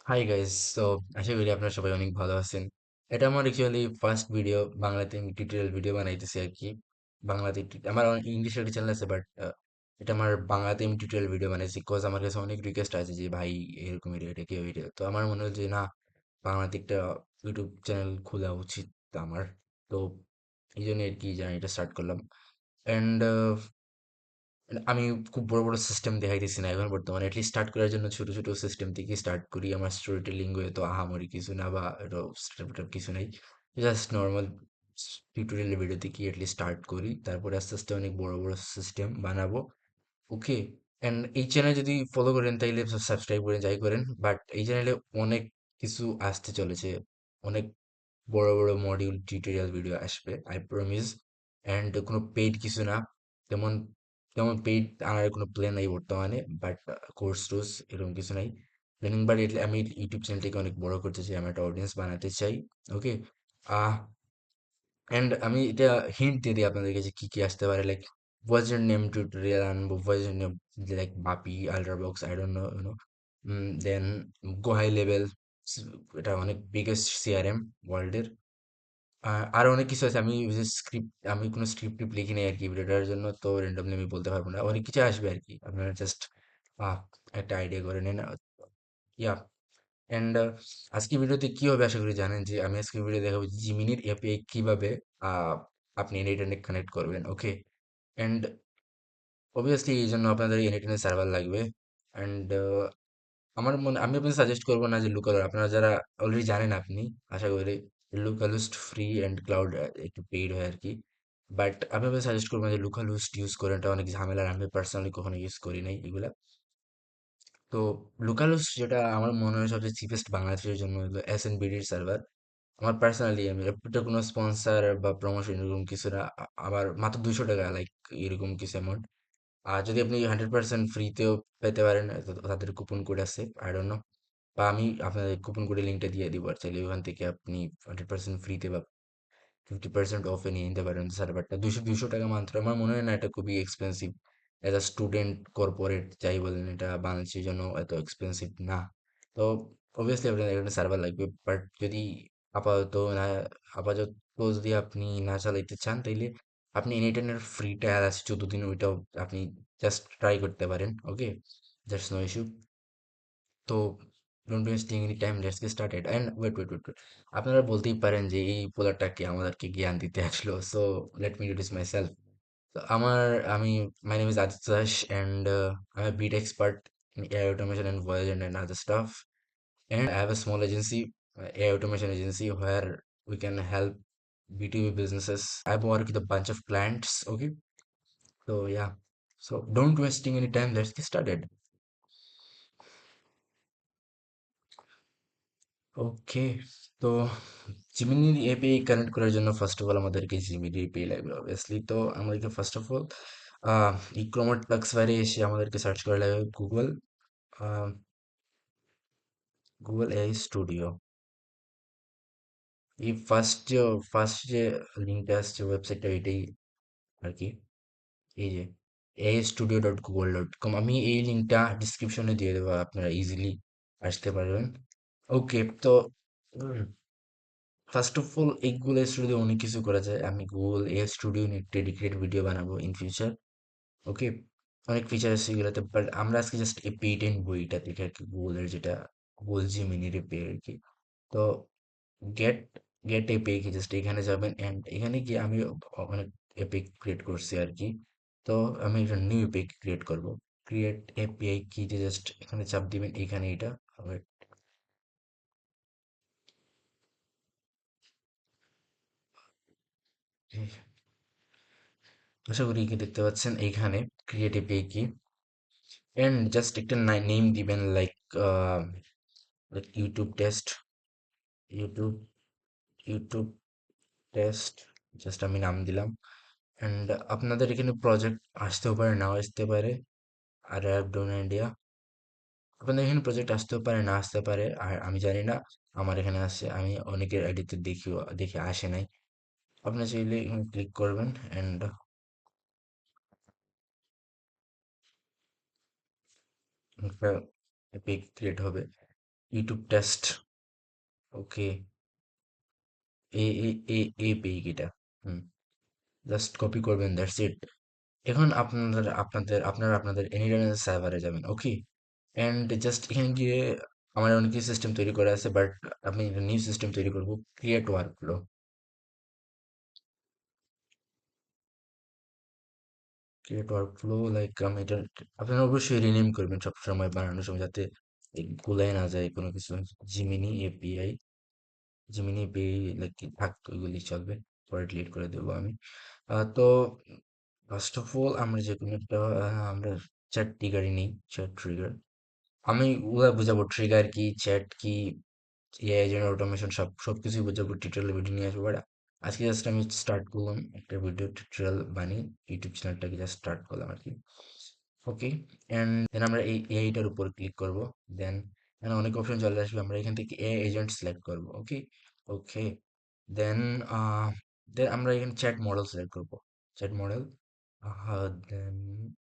Hi guys, তো আশা করি আপনারা সবাই অনেক ভালো আছেন। এটা আমার অ্যাকচুয়ালি ফার্স্ট ভিডিও, বাংলাতে আমি টিউটোরিয়াল ভিডিও বানাইতেছি আর কি। বাংলাতে আমার ইংলিশে একটা চ্যানেল আছে, বাট এটা আমার বাংলাতে আমি টিউটোরিয়াল ভিডিও বানাইছি, বিকজ আমার কাছে অনেক রিকোয়েস্ট আছে যে ভাই এরকম এটা কেউ এটা, তো আমার মনে হল যে না, বাংলাতে একটা ইউটিউব চ্যানেল খোলা উচিত আমার। তো এই জন্য আর কি জানি এটা স্টার্ট করলাম। অ্যান্ড আমি খুব বড় বড় সিস্টেম দেখাইতেছি না এখন বর্তমানে, এটলিস্ট স্টার্ট করার জন্য ছোট ছোট সিস্টেম থেকে স্টার্ট করি। আমার স্টোরি টেলিং তো আহামরি কিছু না, বা এটা স্টেপ কিছু নাই, জাস্ট নর্মাল টিউটোরিয়াল ভিডিও থেকে এটলিস্ট স্টার্ট করি, তারপরে আস্তে আস্তে অনেক বড় বড় সিস্টেম বানাবো। ওকে। অ্যান্ড এই চ্যানেল যদি ফলো করেন তাইলে সাবস্ক্রাইব করেন, যাই করেন, বাট এই চ্যানেলে অনেক কিছু আসতে চলেছে। অনেক বড় বড় মডিউল টিউটোরিয়াল ভিডিও আসবে, আই প্রমিস। অ্যান্ড কোনো পেইড কিছু না, তেমন তেমন পেইড আনার কোনো প্ল্যান নাই বর্তমানে, বাট কোর্স টোর্স এরকম কিছু নাই প্ল্যানিং। বাট আমি ইউটিউব চ্যানেলটাকে অনেক বড় করতে চাই, আমি একটা অডিয়েন্স বানাতে চাই। ওকে। আহ অ্যান্ড আমি এটা হিন্ট দিয়ে দিই আপনাদেরকে যে কি কি আসতে পারে, লাইক ভার্জন নেম টিউটোরিয়াল আনবো, version name like Bapi, ultrabox, I don't know, then go high level, এটা অনেক বিগেস্ট সিআরএম ওয়ার্ল্ডের। আরো অনেক কিছু আছে, আমি স্ক্রিপ্ট, আমি কোনো স্ক্রিপ্ট টিপ লিখি নাই আর কি ভিডিওটার জন্য, তো র্যান্ডমলি আমি বলতে পারবো না, অনেক কিছু আসবে আর কি, আপনারা জাস্ট একটা আইডিয়া করে নিন। ইয়া। অ্যান্ড আজকে ভিডিওতে কি হবে আশা করি জানেন, যে আমি আজকে ভিডিও দেখাবো জিমিনির এপিআই কিভাবে আহ, আপনি ইন্টারনেট কানেক্ট করবেন। ওকে। অ্যান্ড অবভিয়াসলি এই জন্য আপনাদের ইন্টারনেট সার্ভার লাগবে। অ্যান্ড আমি আপনাদের সাজেস্ট করবো না যে লুকালো, আপনারা যারা অলরেডি জানেন, আপনি আশা করি লুকালুস্ট ফ্রি অ্যান্ড ক্লাউড একটু পেইড হয় আর কি। বাট আমি আপনাদের সাজেস্ট করবো না যে লুকালুস্ট ইউজ করেন, এটা অনেক ঝামেলার, আমি পার্সোনালি কখনো ইউজ করি নাই এগুলা। তো লোকালহোস্ট যেটা আমার মনে হয় সবচেয়ে চিপেস্ট বাংলাদেশের জন্য হলো এসএনবিডির সার্ভার। আমার পার্সোনালি, আমি এটা কোনো স্পন্সর বা প্রমোশন এরকম কিছু না, আমার মাত্র 200 টাকা, লাইক এরকম কিছু অ্যামাউন্ট। আর যদি আপনি 100% ফ্রিতেও পেতে পারেন, তাদের কুপন কোড আছে, আই ডোন্ট নো, বা আমি আপনাদের কুপন কোডের লিঙ্কটা দিয়ে দিব, আর চাইলে ওখান থেকে আপনি 100% ফ্রিতে বা 50% অফে নিয়ে নিতে পারেন সার্ভারটা। 200 টাকা মাত্র, আমার মনে হয় না এটা খুবই expensive. As a student, corporate যাই বলেন, এটা বাংলাদেশের জন্য এত এক্সপেন্সিভ না। তো অবভিয়াসলি আপনার এখানে সার্ভার লাগবে, বাট যদি আপাতত না আপাতত যদি আপনি না চালাইতে চান, তাইলে আপনি ইন্টারনেট ফ্রি ট্রায়াল আছে 14 দিন, ওইটাও আপনি জাস্ট ট্রাই করতে পারেন। Okay, that's no issue. তো don't wasting any time, let's get started. And wait, আপনারা বলতেই পারেন যে এই পোলারটাকে আমাদেরকে জ্ঞান দিতে আসলো, so let me introduce myself. তো আমি my name is Aditya Das, and I am bit expert in AI automation and voice and other stuff. And I have a small agency, AI automation agency, where we can help B2B businesses. I've worked with a bunch of clients. Okay, so yeah, so don't wasting any time. Let's get started. ওকে। তো জিমিনির API connect করার জন্য first of all আমাদেরকে জিমিনির API লাগবে obviously. তো আমাদেরকে first of all ই ক্রমার টাক্স বাইরে এসে আমাদেরকে সার্চ করা লাগবে গুগল এআই স্টুডিও। এই ফার্স্ট যে লিঙ্কটা আসছে ওয়েবসাইটটা, এটাই আর কি। এই যে ai studio.google.com, আমি এই লিঙ্কটা ডিসক্রিপশনে দিয়ে দেবো, আপনারা ইজিলি আসতে পারবেন। ওকে। তো ফার্স্ট অফ অল এই গুগল এ স্টুডিও অনেক কিছু করা যায়, আমি গুগল এ স্টুডিও নিয়ে ডেডিকেটেড ভিডিও বানাবো ইন ফিউচার। ওকে। অনেক ফিচার আছে এগুলোতে, বাট আমরা আজকে জাস্ট এই পেটেন্ট বইটা দেখে আর কি, গুগলের যেটা গুগল জিমিনির এপিআই আর কি। তো গেট গেট এপিআই কি, জাস্ট এখানে যাবেন, অ্যান্ড এখানে গিয়ে আমি অনেক এপিআই ক্রিয়েট করছি আর কি। তো আমি একটা নিউ এপিআই ক্রিয়েট করব। ক্রিয়েট এপিআই কি, যে জাস্ট এখানে চাপ দিবেন, এখানে এটা হবে। আশা করি কি দেখতে পাচ্ছেন এইখানে ক্রিয়েট এপিআই কি, এন্ড জাস্ট একটা নেম দিবেন, like YouTube test, YouTube YouTube test, just আমি নাম দিলাম। এন্ড আপনাদের এখানে প্রজেক্ট আসতেও পারে, নাও আসতে পারে, আর হ্যাভ ডোন আইডিয়া। আপনাদের এখানে প্রজেক্ট আসতেও পারে, না আসতে পারে, আর আমি জানি না। আমার এখানে আসছে, আমি অনেকের আইডিতে দেখে আসে নাই। আপনি চাইলে এখানে ক্লিক করবেন, এন্ড একটা এপিক ক্রিয়েট হবে। YouTube test. ওকে, এ এ এ এ পেজ এটা। হুম, জাস্ট কপি করবেন, দ্যাটস ইট। এখন আপনারা আপনাদের এনিটাইম সার্ভারে যাবেন, ওকে। অ্যান্ড জাস্ট এখানে গিয়ে আমার অনেক সিস্টেম তৈরি করা আছে, বাট আমি একটা নিউ সিস্টেম তৈরি করব, create workflow. Create workflow like আমি এটা, আপনারা অবশ্যই রিনেম করবেন সবসময় বানানোর সময়, যাতে গুলাই না যায় কোনো কিছু। Gemini API, Gemini API like থাক, ওইগুলি চলবে, পরে ডিলিট করে দেবো আমি। তো ফার্স্ট অফ অল আমরা যে কোনো একটা আমরা চ্যাট ট্রিগারই নিই, চ্যাট ট্রিগার। আমি ওগুলা বুঝাবো, ট্রিগার কি, চ্যাট কি, এআই জেনারেট অটোমেশন, সবকিছুই বোঝাবো, টিউটোরিয়াল ভিডিও নিয়ে আসবো। বাট আজকে জাস্ট আমি স্টার্ট করলাম একটা ভিডিও টিউটোরিয়াল বানিয়ে, ইউটিউব চ্যানেলটাকে জাস্ট স্টার্ট করলাম আর কি। ওকে, অ্যান্ড দেন আমরা এই এআইটার উপর ক্লিক করব। দেন এখানে অনেক অপশন চলে আসবে, আমরা এখান থেকে এআই এজেন্ট সিলেক্ট করব। ওকে, ওকে। দেন দেন আমরা এখানে চ্যাট মডেল সিলেক্ট করব, চ্যাট মডেল। দেন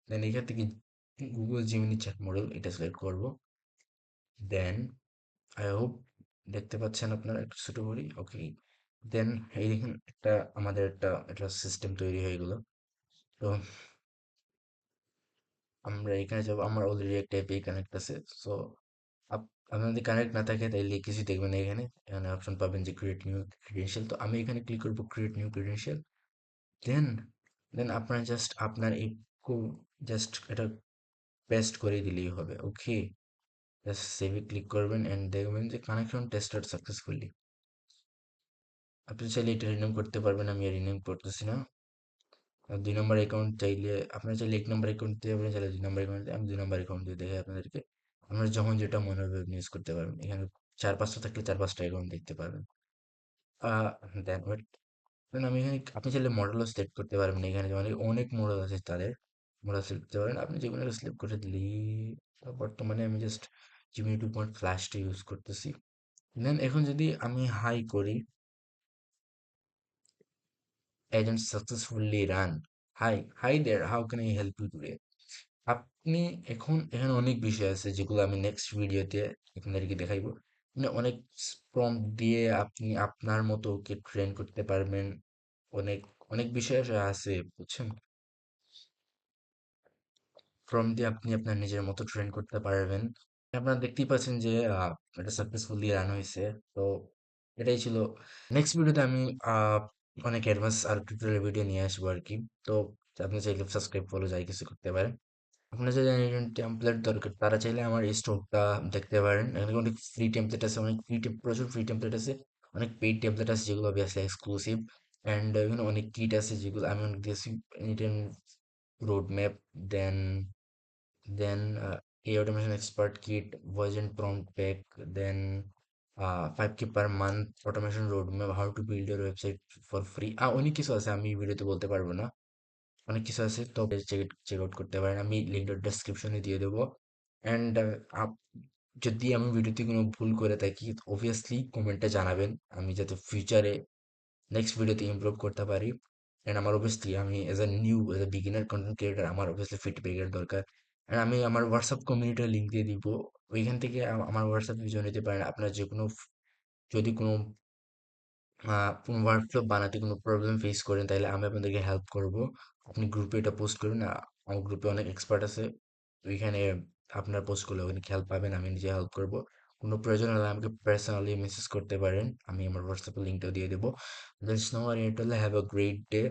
দেন এখান থেকে গুগল জিমিনি চ্যাট মডেল এটা সিলেক্ট করব। দেন আই হোপ দেখতে পাচ্ছেন আপনারা, একটু ছোট করি, ওকে। দেন এই দেখুন একটা আমাদের একটা সিস্টেম তৈরি হয়ে গেল। তো আমরা এখানে যাবো, আমার অলরেডি একটা এপিআই কানেক্ট আছে। সো আপনাদের কানেক্ট না থাকে তাইলে কিছু দেখবেন না, এখানে এখানে অপশন পাবেন যে ক্রিয়েট নিউ ক্রিডেন্সিয়াল। তো আমি এখানে ক্লিক করবো ক্রিয়েট নিউ ক্রিডেন্সিয়াল। দেন দেন আপনারা জাস্ট আপনার এই জাস্ট এটা পেস্ট করে দিলেই হবে, ওকে। জাস্ট সেভে ক্লিক করবেন অ্যান্ড দেখবেন যে কানেকশন টেস্টেড সাকসেসফুলি। আপনি চাইলে এটা রিনেম করতে পারবেন, আমি রিনেম করতেছি না। আর ২ নম্বর অ্যাকাউন্ট চাইলে আপনারা চাইলে ১ নম্বর অ্যাকাউন্ট দিতে পারবেন, চাইলে ২ নম্বর অ্যাকাউন্ট, আমি ২ নম্বর অ্যাকাউন্ট দিয়ে দেখাই আপনাদেরকে। আপনার যখন যেটা মনে হবে আপনি ইউজ করতে পারবেন। এখানে ৪-৫ টা থাকলে ৪-৫ টা অ্যাকাউন্ট দেখতে পারবেন। আ দেন ওয়েট, দেন আমি এখানে আপনি চাইলে মডেলও সিলেক্ট করতে পারবেন। এখানে অনেক, অনেক মডেল আছে তাদের। মডেল সিলেক্ট করতে পারেন। আপনি যেকোনো একটা সিলেক্ট করে দিলেই, বর্তমানে আমি জাস্ট Gemini 2 Flash টা ইউজ করতেছি। দেন এখন যদি আমি হাই করি, agent successfully run. Hi there, how can I help you today? আপনি এখন এখানে অনেক বিষয় আছে যেগুলো আমি নেক্সট ভিডিওতে আপনাদেরকে দেখাইবো। মানে অনেক প্রম্পট দিয়ে আপনি আপনার মতো ওকে ট্রেন করতে পারবেন। অনেক অনেক বিষয় আছে, বুঝছেন? প্রম্পট দিয়ে আপনি আপনার নিজের মতো ট্রেন করতে পারবেন। আপনারা দেখতেই পাচ্ছেন যে এটা সাকসেসফুলি রান হয়েছে। তো এটাই ছিল। নেক্সট ভিডিওতে আমি অনেক অ্যাডভান্স আর টিউটোরিয়াল ভিডিও নিয়ে আসবো আর কি। তো আপনি চাইলে সাবস্ক্রাইব ফলো যাই কিছু করতে পারেন। আপনার যাদের টেমপ্লেট দরকার তারা চাইলে আমার এই স্টোরটা দেখতে পারেন। এখানে অনেক ফ্রি টেমপ্লেট আছে, অনেক প্রচুর ফ্রি টেমপ্লেট আছে, অনেক পেইড টেমপ্লেট আছে যেগুলো অবভিয়াসলি এক্সক্লুসিভ। অ্যান্ড এখানে অনেক কিট আছে যেগুলো আমি অনেক দিয়েছি, anytime road map, then then এই automation expert kit, version prompt pack, then 5K per month automation roadmap, how to build your website for free, অনেক কিছু আছে, আমি ভিডিওতে বলতে পারবো না। অনেক কিছু আছে, তো চেক আউট করতে পারেন, আমি লিঙ্কটা ডেসক্রিপশনে দিয়ে দেবো। অ্যান্ড যদি আমি ভিডিওতে কোনো ভুল করে থাকি অবভিয়াসলি কমেন্টে জানাবেন, আমি যাতে ফিউচারে নেক্সট ভিডিওতে ইমপ্রুভ করতে পারি। অ্যান্ড আমার অবভিয়াসলি আমি as a beginner content creator, আমার অবভিয়াসলি ফিডব্যাকের দরকার। অ্যান্ড আমি আমার হোয়াটসঅ্যাপ কমিউনিটির লিঙ্ক দিয়ে দিব, ওইখান থেকে আমার হোয়াটসঅ্যাপে জয়েন নিতে পারেন। আপনার যে কোনো যদি কোনো ওয়ার্কফ্লো বানাতে কোনো প্রবলেম ফেস করেন তাহলে আমি আপনাদেরকে হেল্প করব। আপনি গ্রুপে এটা পোস্ট করুন, আমার গ্রুপে অনেক এক্সপার্ট আছে, ওইখানে আপনার পোস্ট করলে ওখানে হেল্প পাবেন, আমি নিজে হেল্প করব। কোনো প্রয়োজন হলে আমাকে পার্সোনালি মেসেজ করতে পারেন, আমি আমার হোয়াটসঅ্যাপের লিঙ্কটাও দিয়ে দেবো। That's no worry, have a great day.